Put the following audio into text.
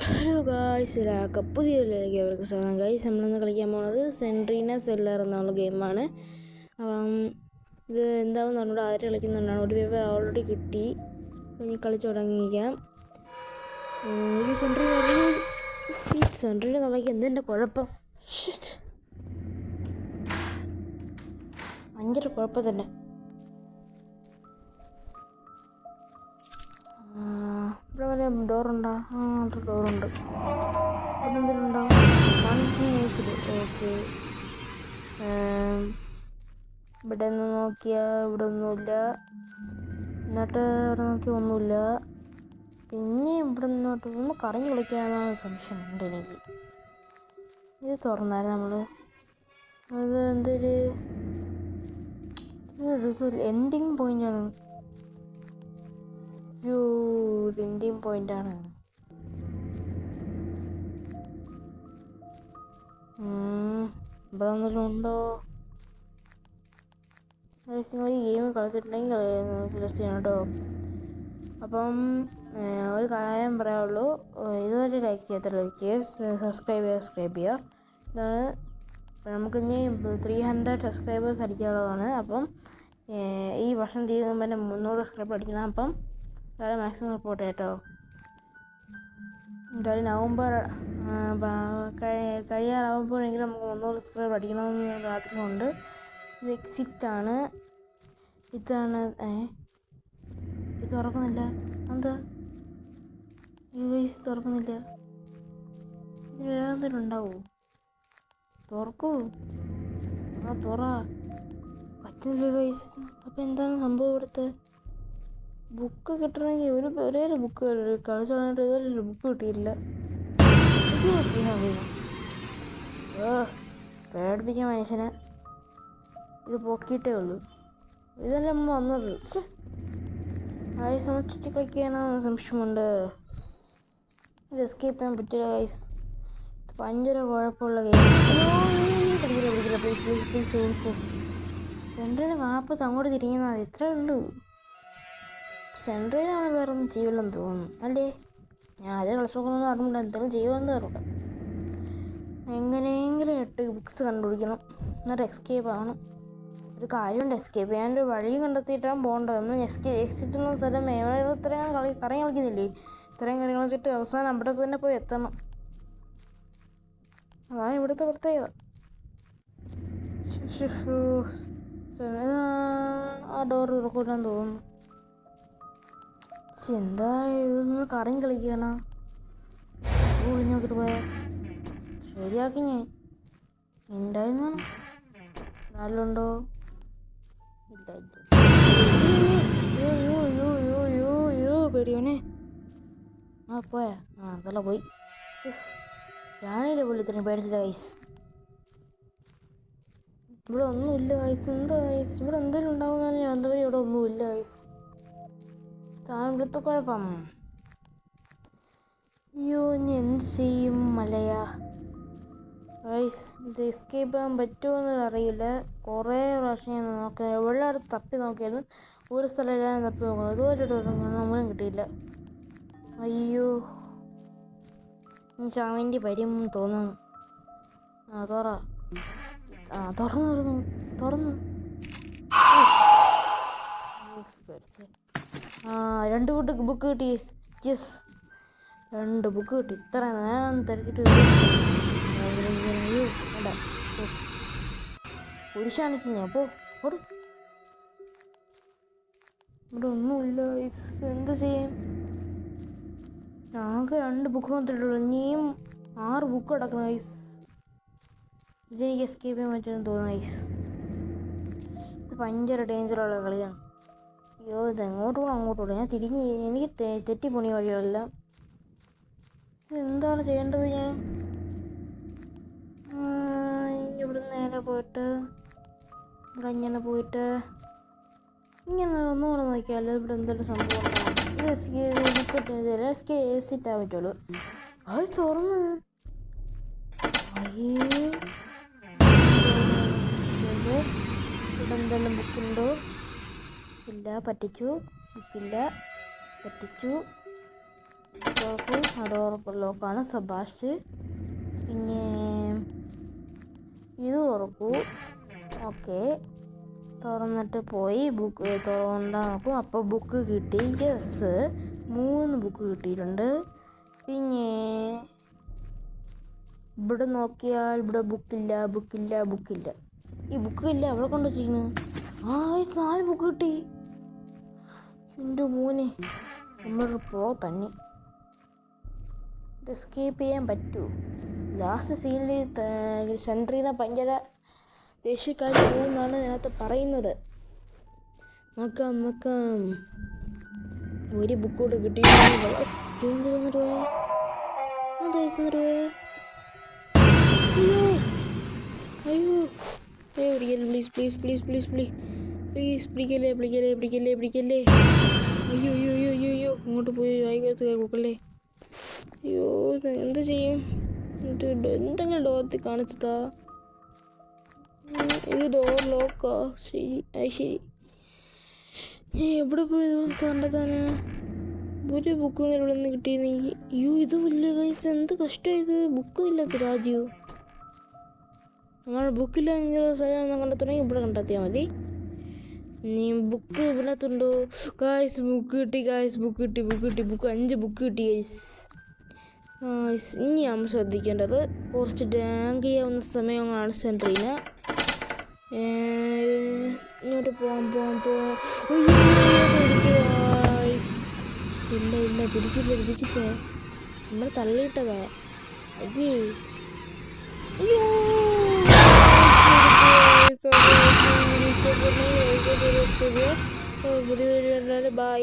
Hello guys, പുതിയ അവർക്ക് സ്വാഗതം. ഗായ്സ്, നമ്മളിന്ന് കളിക്കാൻ പോകുന്നത് സെൻട്രീന സെല്ലർ എന്നുള്ള ഗെയിമാണ്. അപ്പം ഇത് എന്താണെന്ന് പറഞ്ഞാൽ ആര് കളിക്കുന്നുണ്ടാണ്. ഒരു പേപ്പർ ഓൾറെഡി കിട്ടി, ഇനി കളിച്ച് തുടങ്ങിയിരിക്കാം. ഒരു സെൻട്രീന കളിക്കുക. എന്തിൻ്റെ കുഴപ്പം? ഭയങ്കര കുഴപ്പം തന്നെ. ഇവിടെ വല്ല ഡോറുണ്ടോ? ഡോറുണ്ട്. ഇവിടെ എന്തെങ്കിലും ഉണ്ടോ? മൺകി യൂസ്ഡ്. ഓക്കെ. ഇവിടെ നിന്ന് നോക്കിയാൽ ഇവിടെ ഒന്നുമില്ല. എന്നിട്ട് ഇവിടെ നോക്കിയാൽ ഒന്നുമില്ല. പിന്നെ ഇവിടെ നിന്നോട്ട് ഒന്ന് കറങ്ങി കളിക്കാനുള്ള സംശയമുണ്ട് എനിക്ക്. ഇത് തുറന്നാലും നമ്മൾ അത് എന്തൊരു എൻഡിങ് പോയിൻ്റാണ്. ഇത് എൻഡിങ് പോയിൻ്റാണ്. ഇവിടെ എന്തെങ്കിലും ഉണ്ടോ? നിങ്ങൾ ഈ ഗെയിം കളിച്ചിട്ടുണ്ടെങ്കിൽ സെലക്ട് ചെയ്യണം കേട്ടോ. അപ്പം ഒരു കാര്യം പറയാനുള്ളൂ, ഇതുവരെ ലൈക്ക് ചെയ്യാത്ത ലൈക്ക് ചെയ്യുക, സബ്സ്ക്രൈബ് ചെയ്യുക. ഇതാണ് നമുക്കിനി 300 സബ്സ്ക്രൈബേഴ്സ് അടിക്കാനുള്ളതാണ്. അപ്പം ഈ വർഷം തീരുമ്പോൾ തന്നെ 300 സബ്സ്ക്രൈബർ അടിക്കണം. അപ്പം വളരെ മാക്സിമം സപ്പോർട്ട് കേട്ടോ. എന്തായാലും നവംബർ കഴിയാറാകുമ്പോഴെങ്കിലും നമുക്ക് 300 സബ്സ്ക്രൈബർ അടിക്കണമെന്ന് ആഗ്രഹമുണ്ട്. ഇത് എക്സിറ്റാണ്. ഇതാണ് ഇത് തുറക്കുന്നില്ല. എന്താ യുഎസ് തുറക്കുന്നില്ല? ഇതിന് വേറെ എന്തെങ്കിലും ഉണ്ടാവുമോ? തുറക്കൂ. തുറ പറ്റുന്നില്ല ഗൈസ്. അപ്പം എന്താണ് സംഭവം? ഇവിടുത്തെ ബുക്ക് കിട്ടണമെങ്കിൽ ഒരേ ബുക്ക് കളിച്ചു തുടങ്ങിയിട്ട് ഇതുവരെ ബുക്ക് കിട്ടിയില്ല. പേടിപ്പിക്കാൻ മനുഷ്യനെ ഇത് പൊക്കിയിട്ടേ ഉള്ളൂ. ഇതെല്ലാം വന്നത് ഗൈസ്. നമ്മൾ ചുറ്റി കളിക്കാനാണ് സംശയമുണ്ട്. ഇത് എസ്കേപ്പ് ചെയ്യാൻ പറ്റില്ല ഗൈസ്. ഇത് ഭയങ്കര കുഴപ്പമുള്ള ഗെയിം. പഠിക്കില്ല പ്ലീസ്. സെൻട്രലിന് കാണാപ്പത്ത് അങ്ങോട്ട് തിരിയുന്നത് ഇത്രേ ഉള്ളൂ. സെൻട്രലിന് നമ്മൾ വേറെ ഒന്നും ചെയ്യില്ലെന്ന് തോന്നുന്നു, അല്ലേ? ഞാൻ അതേ കളിച്ചു നോക്കുന്നതെന്ന് അറിഞ്ഞില്ല. എന്തെങ്കിലും ചെയ്യുമെന്ന് അറിയില്ല. എങ്ങനെയെങ്കിലും 8 ബുക്സ് കണ്ടുപിടിക്കണം, എന്നിട്ട് എസ്കേപ്പ് ആവണം. ഒരു കാര്യമുണ്ട്, എസ്കേപ്പ് ചെയ്യാനൊരു വഴിയും കണ്ടെത്തിയിട്ടാണ് പോകേണ്ടത്. നമ്മൾ എക്സിറ്റ് എന്ന സ്ഥലം ഇത്രയും കറങ്ങി കളിക്കുന്നില്ലേ? ഇത്രയും കറങ്ങി കളിച്ചിട്ട് അവസാനം അവിടെ തന്നെ പോയി എത്തണം. അതാണ് ഇവിടുത്തെ പ്രത്യേകത. ആ ഡോർ തുറക്കൂലെന്ന് തോന്നുന്നു. എന്താ ഇത്? നമ്മൾ കറങ്ങി കളിക്കുകയാണ്. ഒളിഞ്ഞു നോക്കിയിട്ട് പോയാ ശരിയാക്കി ഞാൻ. എന്തായിരുന്നു നാലുണ്ടോ? ഇല്ല. പേടിയോനെ. പോയാ? അതല്ല പോയി. ഞാനില്ല പുള്ളി ഇത്രയും പേടിച്ചില്ല ഗൈസ്. ഇവിടെ ഒന്നുമില്ല ഗൈസ്. എന്താ ഗൈസ്? ഇവിടെ എന്തെങ്കിലും ഉണ്ടാവുന്ന വന്നവരെ ഇവിടെ ഒന്നുമില്ല ഗൈസ്. ഇവിടുത്തെ കുഴപ്പം. അയ്യോ, ഇനി എന്ത് ചെയ്യും മലയാ ഗൈസ്? ഇത് എസ്കേപ്പ് ചെയ്യാൻ പറ്റുമോ അറിയില്ല. കുറേ പ്രാവശ്യം ഞാൻ നോക്കുന്നത്, എല്ലായിടത്തും തപ്പി നോക്കിയാലും ഒരു സ്ഥലം എല്ലാം തപ്പി നോക്കണം. ഇതുപോലെ നമ്മളും കിട്ടിയില്ല. അയ്യോ, ചാവേണ്ടി വരും തോന്നുന്നു. തുറന്നു. 2 ബുക്ക് കിട്ടി. യെസ്, 2 ബുക്ക് കിട്ടി. ഇത്ര നേരം തിരക്കിട്ട് കുരിശാണിക്ക് ഞാൻ പോട്. ഇവിടെ ഒന്നുമില്ല. എന്ത് ചെയ്യും? ഞങ്ങൾക്ക് 2 ബുക്ക് വന്നിട്ടുള്ളൂ. ഇനിയും 6 ബുക്ക് കിടക്കണം ഗൈസ്. ഇതെനിക്ക് എസ്കേപ്പ് ചെയ്യാൻ പറ്റുമെന്ന് തോന്നുന്നു ഗൈസ്. ഇത് ഭയങ്കര ഡേഞ്ചറുള്ള കളിയാണ്. അയ്യോ, ഇത് എങ്ങോട്ട് പോകണം? അങ്ങോട്ട് പോകണം. ഞാൻ എനിക്ക് തെറ്റിപ്പോണി വഴികളെല്ലാം. എന്താണ് ചെയ്യേണ്ടത് ഞാൻ? ഇവിടെ നേരെ പോയിട്ട് ഇവിടെ ഇങ്ങനെ പോയിട്ട് ഇങ്ങനെ ഒന്നുകൂടെ നോക്കിയാലോ ഇവിടെ എന്തെങ്കിലും സംഭവം എക്സിറ്റാൻ പറ്റുള്ളൂ. തുറന്ന് ഇവിടെ എന്തെല്ലാം ബുക്കുണ്ടോ? ഇല്ല. പറ്റിച്ചു. ബുക്കില്ല. പറ്റിച്ചു. തുറക്കൂ. ആ ഡോർ ലോക്കാണ്. സബാഷ്. പിന്നെ ഇത് തുറക്കൂ. ഓക്കെ, തുറന്നിട്ട് പോയി ബുക്ക് തുറണ്ടാൻ നോക്കും. അപ്പോൾ ബുക്ക് കിട്ടി. യെസ്, 3 ബുക്ക് കിട്ടിയിട്ടുണ്ട്. പിന്നെ ഇവിടെ നോക്കിയാൽ ഇവിടെ ബുക്കില്ല. ഈ ബുക്കില്ല അവിടെ കൊണ്ട് വെച്ചിരിക്കുന്നു. 4 ബുക്ക് കിട്ടി. എൻ്റെ മോനെ, നമ്മളൊരു പ്രോ തന്നെ. ഇത് എസ്കേപ്പ് ചെയ്യാൻ പറ്റുമോ? ലാസ്റ്റ് സീനിൽ സെൻട്രീനെ ഭയങ്കര ദേഷ്യക്കാരി പോകുമെന്നാണ് ഇതിനകത്ത് പറയുന്നത്. നോക്കാം. ഒരു ബുക്ക് കൂടെ കിട്ടി. അയ്യോ പ്ലീസ് പിടിക്കല്ലേ. അയ്യോ ഇങ്ങോട്ട് പോയി വായിക്കകത്ത് കൊടുക്കല്ലേ. അയ്യോ, എന്ത് ചെയ്യും? എന്തെങ്കിലും ഡോറത്തിൽ കാണിച്ചതാ. ഇത് ഡോർ ലോക്കാ. ശരി. എവിടെ പോയത് കണ്ടെത്താനാ? ഒരു ബുക്കും ഇവിടെ നിന്ന് കിട്ടിയിരുന്നെങ്കിൽ. അയ്യോ, ഇതുമില്ല ഗൈസ്. എന്ത് കഷ്ടമായത്. ബുക്കും ഇല്ലാത്ത രാജീവ്. നമ്മൾ ബുക്കില്ലെങ്കിൽ സ്ഥലം കണ്ടെത്തണമെങ്കിൽ ഇവിടെ കണ്ടെത്തിയാൽ മതി. നീ ബുക്ക് ഇതിനകത്തുണ്ടോ? ഗൈസ് ബുക്ക് കിട്ടി. 5 ബുക്ക് കിട്ടി ഗൈസ്. ഇനി നമ്മൾ ശ്രദ്ധിക്കേണ്ടത് കുറച്ച് ഡാങ്ക് ചെയ്യാവുന്ന സമയങ്ങളാണ്. സെൻട്രീന് ഇങ്ങോട്ട് പോവാം. ഇല്ല പിടിച്ചില്ല. നമ്മൾ തള്ളിയിട്ടതാ. അയ്യോ, പുതിയ ബൈ.